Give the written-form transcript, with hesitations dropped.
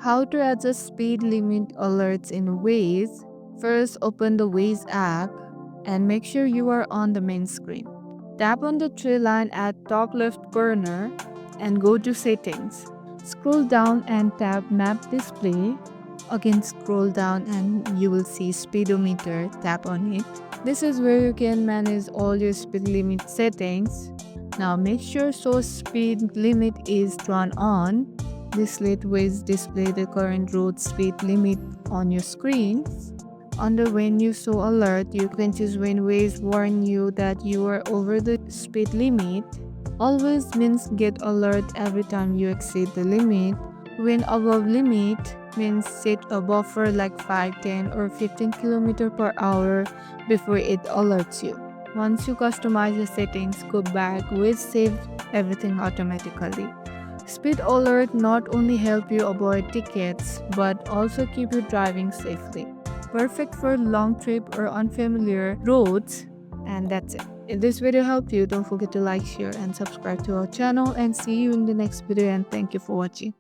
How to adjust speed limit alerts in Waze. First, open the Waze app and make sure you are on the main screen. Tap on the three line at top left corner and go to settings. Scroll down and tap map display. Again, scroll down and you will see speedometer. Tap on it. This is where you can manage all your speed limit settings. Now make sure show speed limit is turned on. This let Waze display the current road speed limit on your screen. Under when you show alert, you can choose when Waze warn you that you are over the speed limit. Always means get alert every time you exceed the limit. When above limit means set a buffer like 5, 10 or 15 km per hour before it alerts you. Once you customize the settings, go back, Waze save everything automatically. Speed alert not only help you avoid tickets but also keep you driving safely. Perfect for long trip or unfamiliar roads. And that's it. If this video helped you, don't forget to like, share and subscribe to our channel and see you in the next video and thank you for watching.